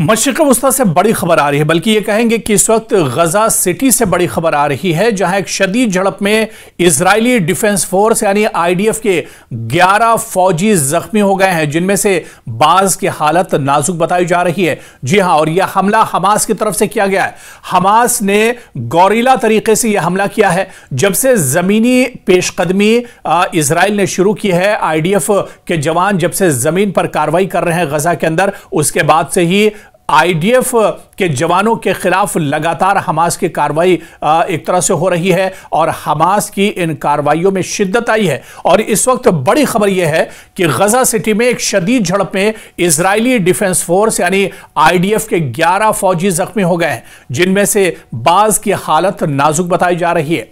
मशरिक़ वस्ता से बड़ी खबर आ रही है, बल्कि ये कहेंगे कि इस वक्त गजा सिटी से बड़ी खबर आ रही है, जहां एक शदीद झड़प में इजरायली डिफेंस फोर्स यानी आईडीएफ के 11 फौजी जख्मी हो गए हैं, जिनमें से बाज की हालत नाजुक बताई जा रही है। जी हां, और यह हमला हमास की तरफ से किया गया है। हमास ने गौरीला तरीके से यह हमला किया है। जब से जमीनी पेशकदमी इजराइल ने शुरू की है, आईडीएफ के जवान जब से जमीन पर कार्रवाई कर रहे हैं गजा के अंदर, उसके बाद से ही आईडीएफ के जवानों के खिलाफ लगातार हमास की कार्रवाई एक तरह से हो रही है और हमास की इन कार्रवाइयों में शिद्दत आई है। और इस वक्त बड़ी खबर यह है कि गजा सिटी में एक शदीद झड़प में इजरायली डिफेंस फोर्स यानी आईडीएफ के 11 फौजी जख्मी हो गए हैं, जिनमें से बाज की हालत नाजुक बताई जा रही है।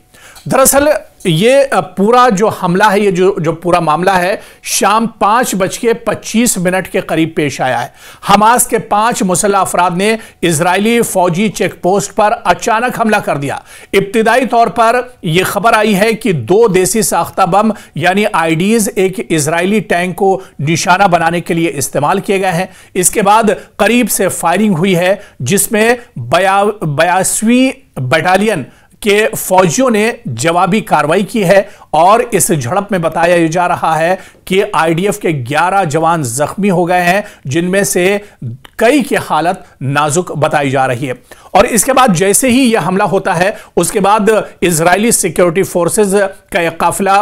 दरअसल ये पूरा जो हमला है, ये जो पूरा मामला है, शाम 5:25 के करीब पेश आया है। हमास के 5 मुसल्लह अफराद ने इजरायली फौजी चेक पोस्ट पर अचानक हमला कर दिया। इब्तिदाई तौर पर यह खबर आई है कि 2 देसी साख्ता बम यानी आईडीज एक इजरायली टैंक को निशाना बनाने के लिए इस्तेमाल किए गए हैं। इसके बाद करीब से फायरिंग हुई है, जिसमें 82वीं बटालियन के फौजियों ने जवाबी कार्रवाई की है और इस झड़प में बताया जा रहा है कि आईडीएफ के 11 जवान जख्मी हो गए हैं, जिनमें से कई की हालत नाजुक बताई जा रही है। और इसके बाद जैसे ही यह हमला होता है, उसके बाद इजरायली सिक्योरिटी फोर्सेस का एक काफिला,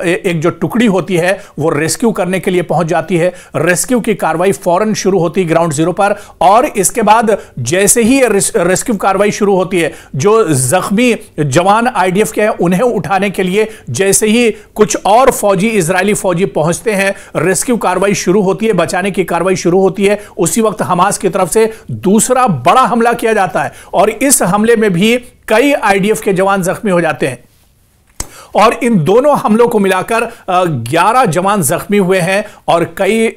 एक जो टुकड़ी होती है, वो रेस्क्यू करने के लिए पहुंच जाती है। रेस्क्यू की कार्रवाई फौरन शुरू होती है ग्राउंड जीरो पर, और इसके बाद जैसे ही रेस्क्यू कार्रवाई शुरू होती है, जो जख्मी जवान आईडीएफ के हैं उन्हें उठाने के लिए जैसे ही कुछ और फौजी, इजरायली फौजी पहुंचते हैं, रेस्क्यू कार्रवाई शुरू होती है, बचाने की कार्रवाई शुरू होती है। उसी वक्त हमास की तरफ से दूसरा बड़ा हमला किया जाता है और इस हमले में भी कई आईडीएफ के जवान जख्मी हो जाते हैं। और इन दोनों हमलों को मिलाकर 11 जवान जख्मी हुए हैं और कई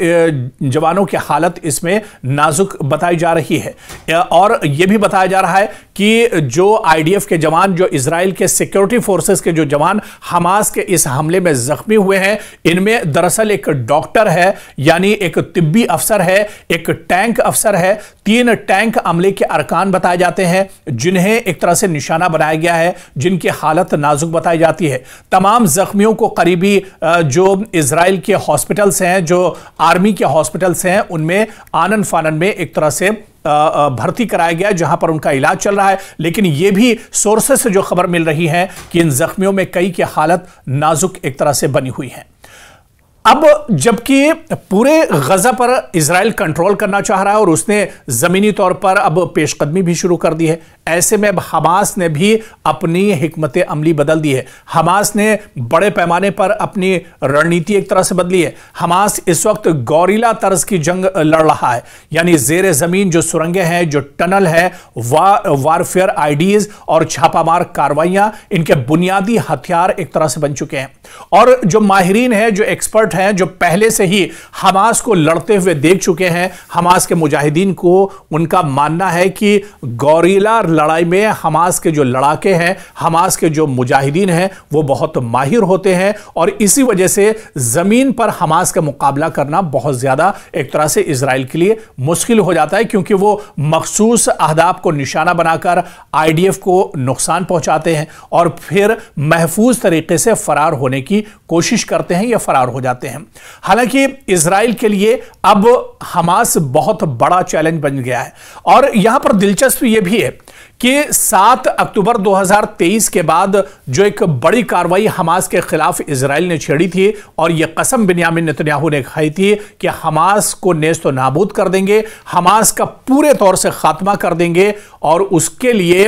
जवानों की हालत इसमें नाजुक बताई जा रही है। और यह भी बताया जा रहा है कि जो आईडीएफ के जवान, जो इजराइल के सिक्योरिटी फोर्सेस के जो जवान हमास के इस हमले में जख्मी हुए हैं, इनमें दरअसल एक डॉक्टर है, यानी एक तिब्बी अफसर है, एक टैंक अफसर है, 3 टैंक अमले के अरकान बताए जाते हैं, जिन्हें एक तरह से निशाना बनाया गया है, जिनकी हालत नाजुक बताई जाती है। तमाम जख्मियों को करीबी जो इजराइल के हॉस्पिटल्स हैं, जो आर्मी के हॉस्पिटल्स हैं, उनमें आनन फानन में एक तरह से भर्ती कराया गया, जहां पर उनका इलाज चल रहा है। लेकिन यह भी सोर्सेस से जो खबर मिल रही है कि इन जख्मियों में कई की हालत नाजुक एक तरह से बनी हुई है। अब जबकि पूरे गजा पर इजराइल कंट्रोल करना चाह रहा है और उसने जमीनी तौर पर अब पेशकदमी भी शुरू कर दी है, ऐसे में अब हमास ने भी अपनी हिकमत अमली बदल दी है। हमास ने बड़े पैमाने पर अपनी रणनीति एक तरह से बदली है। हमास इस वक्त गौरीला तर्ज की जंग लड़ रहा है, यानी जेर जमीन जो सुरंगें हैं, जो टनल है, वारफेयर आईडीज और छापामार कार्रवाइयां, इनके बुनियादी हथियार एक तरह से बन चुके हैं। और जो माहिरीन हैं, जो एक्सपर्ट हैं, जो पहले से ही हमास को लड़ते हुए देख चुके हैं, हमास के मुजाहिदीन को, उनका मानना है कि गौरीला लड़ाई में हमास के जो लड़ाके हैं, हमास के जो मुजाहिदीन हैं, वो बहुत माहिर होते हैं और इसी वजह से जमीन पर हमास का मुकाबला करना बहुत ज्यादा एक तरह से इजराइल के लिए मुश्किल हो जाता है, क्योंकि वो मखसूस अहदाफ को निशाना बनाकर आईडीएफ को नुकसान पहुंचाते हैं और फिर महफूज तरीके से फरार होने की कोशिश करते हैं या फरार हो जाते हैं। हालांकि इजराइल के लिए अब हमास बहुत बड़ा चैलेंज बन गया है। और यहां पर दिलचस्प यह भी है कि 7 अक्टूबर 2023 के बाद जो एक बड़ी कार्रवाई हमास के खिलाफ इजराइल ने छेड़ी थी और यह कसम बिन्यामिन नेतन्याहू ने खाई थी कि हमास को नेस्त नाबूद कर देंगे, हमास का पूरे तौर से खात्मा कर देंगे, और उसके लिए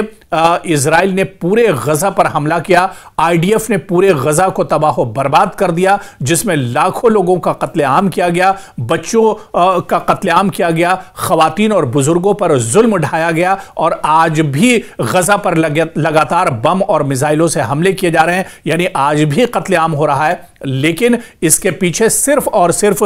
इजराइल ने पूरे गजा पर हमला किया। आईडीएफ ने पूरे गजा को तबाह बर्बाद कर दिया, जिसमें लाखों लोगों का कत्लेआम किया गया, बच्चों का कत्लेआम किया गया, खवातीन और बुजुर्गों पर जुल्म ढाया गया। और आज भी गजा पर लगातार बम और मिसाइलों से हमले किए जा रहे हैं, यानी आज भी कत्लेआम हो रहा है। लेकिन इसके पीछे सिर्फ और सिर्फ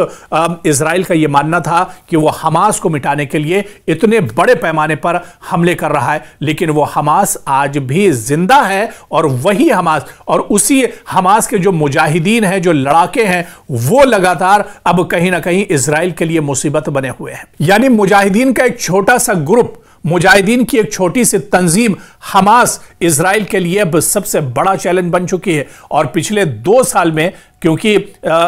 इजराइल का यह मानना था कि वो हमास को मिटाने के लिए इतने बड़े पैमाने पर हमले कर रहा है, लेकिन वो हमास आज भी जिंदा है और वही हमास और उसी हमास के जो मुजाहिदीन हैं, जो लड़ाके हैं, वो लगातार अब कहीं ना कहीं इजराइल के लिए मुसीबत बने हुए हैं। यानी मुजाहिदीन का एक छोटा सा ग्रुप, मुजाहिदीन की एक छोटी सी तंजीम हमास इजराइल के लिए अब सबसे बड़ा चैलेंज बन चुकी है। और पिछले 2 साल में, क्योंकि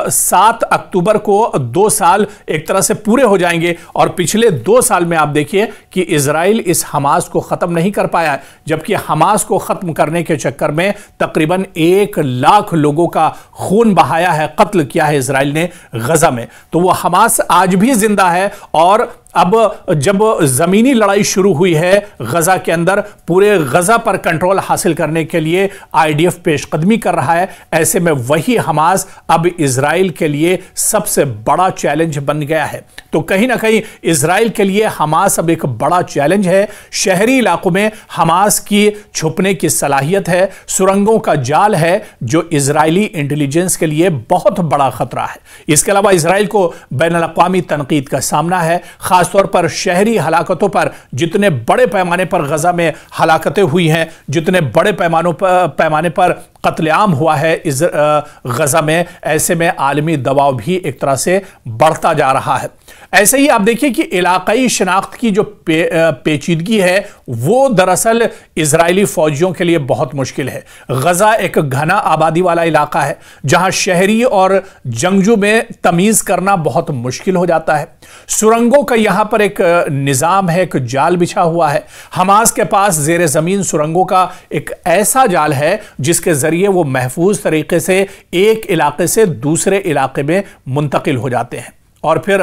7 अक्टूबर को 2 साल एक तरह से पूरे हो जाएंगे, और पिछले 2 साल में आप देखिए कि इजराइल इस हमास को खत्म नहीं कर पाया है, जबकि हमास को खत्म करने के चक्कर में तकरीबन 1 लाख लोगों का खून बहाया है, कत्ल किया है इजराइल ने गजा में। तो वो हमास आज भी जिंदा है। और अब जब जमीनी लड़ाई शुरू हुई है गजा के अंदर, पूरे गजा पर कंट्रोल हासिल करने के लिए आईडीएफ पेशकदमी कर रहा है, ऐसे में वही हमास अब इजराइल के लिए सबसे बड़ा चैलेंज बन गया है। तो कहीं ना कहीं इजराइल के लिए हमास अब एक बड़ा चैलेंज है। शहरी इलाकों में हमास की छुपने की सलाहियत है, सुरंगों का जाल है, जो इजरायली इंटेलिजेंस के लिए बहुत बड़ा खतरा है। इसके अलावा इजराइल को बैनुल-अक़वामी तनकीद का सामना है, खासतौर पर शहरी हलाकतों पर। जितने बड़े पैमाने पर गजा में हलाकतें हुई हैं, जितने बड़े पैमाने पर कत्लेआम हुआ है इस गजा में, ऐसे में आलमी दबाव भी एक तरह से बढ़ता जा रहा है। ऐसे ही आप देखिए कि इलाकाई शनाख्त की जो पेचीदगी है, वो दरअसल इजरायली फौजियों के लिए बहुत मुश्किल है। गजा एक घना आबादी वाला इलाका है, जहां शहरी और जंगजू में तमीज करना बहुत मुश्किल हो जाता है। सुरंगों का यहां पर एक निजाम है, एक जाल बिछा हुआ है। हमास के पास जेर जमीन सुरंगों का एक ऐसा जाल है जिसके जरिए वो महफूज तरीके से एक इलाके से दूसरे इलाके में मुंतकिल हो जाते हैं। और फिर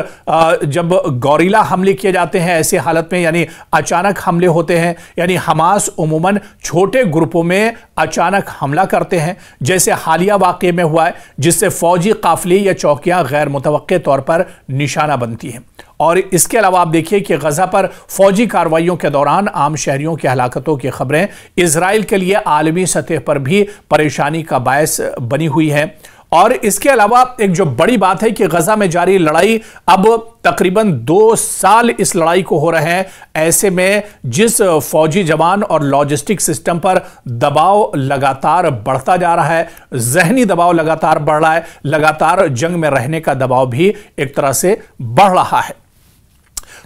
जब गौरीला हमले किए जाते हैं ऐसी हालत में, यानी अचानक हमले होते हैं, यानी हमास उमूमन छोटे ग्रुपों में अचानक हमला करते हैं, जैसे हालिया वाक़े में हुआ है, जिससे फौजी काफिले या चौकियां गैर मुतवक्के तौर पर निशाना बनती हैं। और इसके अलावा आप देखिए कि गजा पर फौजी कार्रवाइयों के दौरान आम शहरियों की हलाकतों की खबरें इजराइल के लिए आलमी सतह पर भी परेशानी का बायस बनी हुई है। और इसके अलावा एक जो बड़ी बात है कि गजा में जारी लड़ाई अब तकरीबन 2 साल इस लड़ाई को हो रहे हैं। ऐसे में जिस फौजी जवान और लॉजिस्टिक सिस्टम पर दबाव लगातार बढ़ता जा रहा है, जहनी दबाव लगातार बढ़ रहा है, लगातार जंग में रहने का दबाव भी एक तरह से बढ़ रहा है।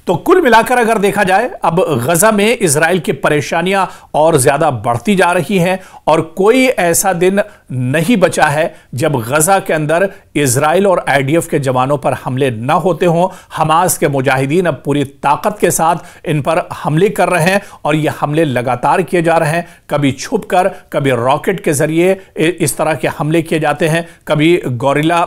तो कुल मिलाकर अगर देखा जाए, अब गजा में इजराइल की परेशानियां और ज्यादा बढ़ती जा रही हैं, और कोई ऐसा दिन नहीं बचा है जब गजा के अंदर इजराइल और आईडीएफ के जवानों पर हमले न होते हों। हमास के मुजाहिदीन अब पूरी ताकत के साथ इन पर हमले कर रहे हैं, और ये हमले लगातार किए जा रहे हैं। कभी छुपकर, कभी रॉकेट के जरिए इस तरह के हमले किए जाते हैं, कभी गौरिला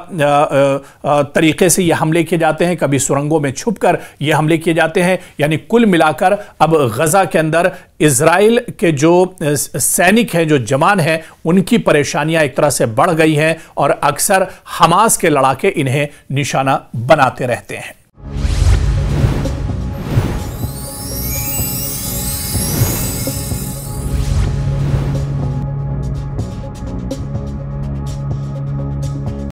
तरीके से ये हमले किए जाते हैं, कभी सुरंगों में छुपकर ये हमले किए जाते हैं। यानी कुल मिलाकर अब गजा के अंदर इजराइल के जो सैनिक हैं, जो जवान हैं, उनकी परेशानियां एक तरह से बढ़ गई हैं, और अक्सर हमास के लड़ाके इन्हें निशाना बनाते रहते हैं।